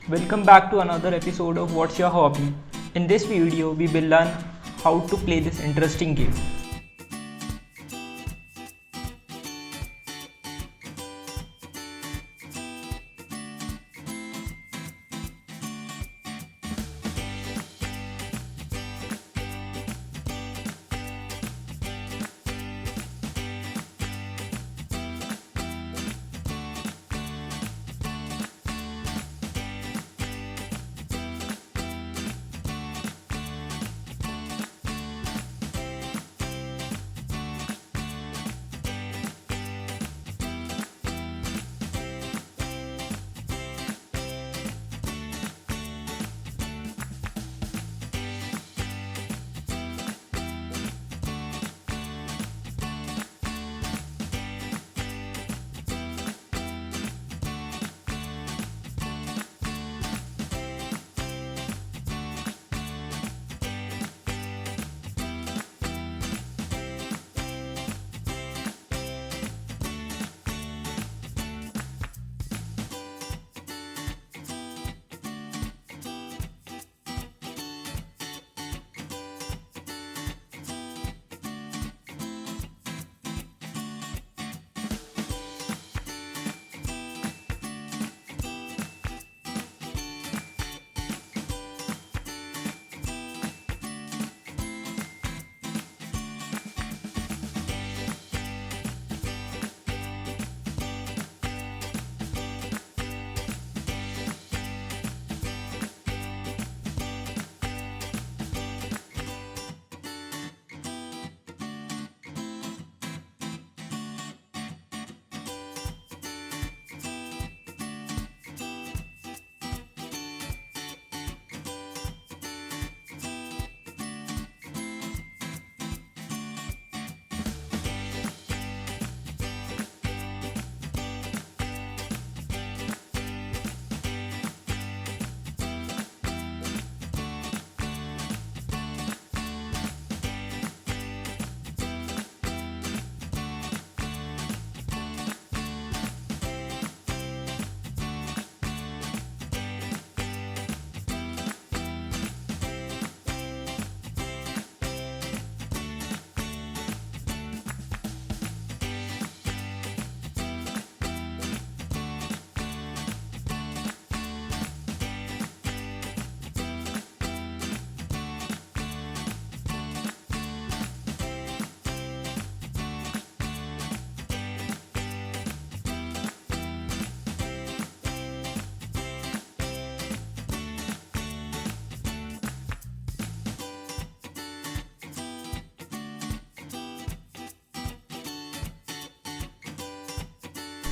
Welcome back to another episode of What's Your Hobby. In this video, we will learn how to play this interesting game.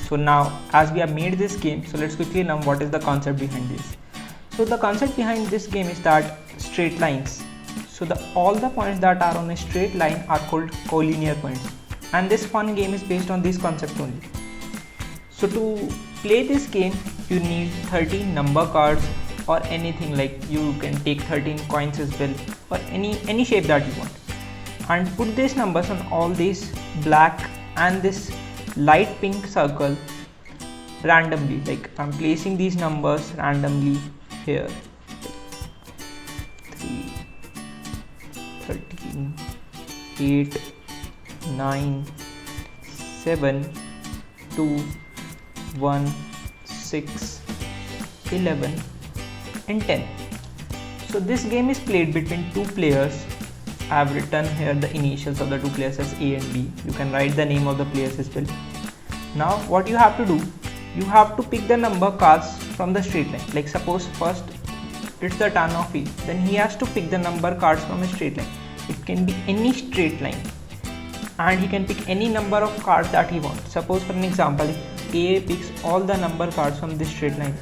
So now, as we have made this game, so let's quickly learn what is the concept behind this. So the concept behind this game is that straight lines. So all the points that are on a straight line are called collinear points, and this fun game is based on this concept only. So to play this game, you need 13 number cards or anything, like you can take 13 coins as well, or any shape that you want, and put these numbers on all these black and this light pink circle randomly. Like I'm placing these numbers randomly here: 3, 13, 8, 9, 7, 2, 1, 6, 11 and 10. So this game is played between two players. I have written here the initials of the two players as A and B. You can write the name of the players as well. Now what you have to do, you have to pick the number cards from the straight line. Like suppose first it's the turn of A, then he has to pick the number cards from a straight line. It can be any straight line, and he can pick any number of cards that he wants. Suppose for an example, if A picks all the number cards from this straight line,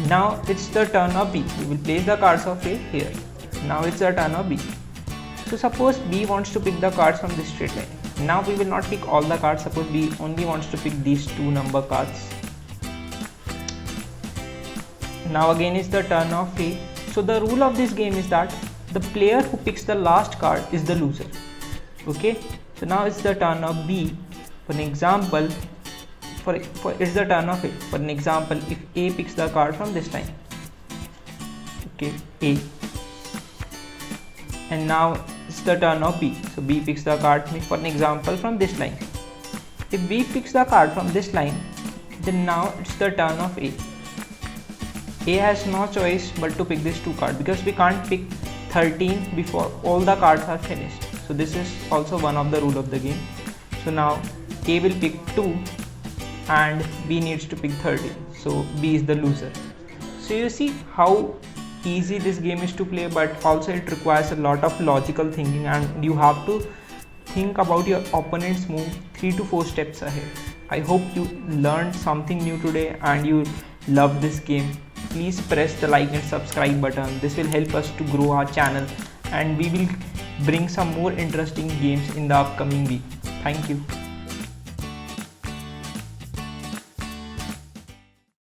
now it's the turn of B. We will place the cards of A here. Now it's the turn of B. So suppose B wants to pick the cards from this straight line. Now we will not pick all the cards. Suppose B only wants to pick these two number cards. Now again is the turn of A. So the rule of this game is that the player who picks the last card is the loser. Okay, so now it's the turn of B. For an example, for it's the turn of A. For an example, if A picks the card from this line, okay, A, and now it's the turn of B, so B picks the card for an example from this line. If B picks the card from this line, then now it's the turn of A. A has no choice but to pick these two cards because we can't pick 13 before all the cards are finished. So this is also one of the rule of the game. So now A will pick 2 and B needs to pick 13. So B is the loser. So you see how easy this game is to play, but also it requires a lot of logical thinking, and you have to think about your opponent's move 3 to 4 steps ahead. I hope you learned something new today and you love this game. Please press the like and subscribe button. This will help us to grow our channel, and we will bring some more interesting games in the upcoming week. Thank you.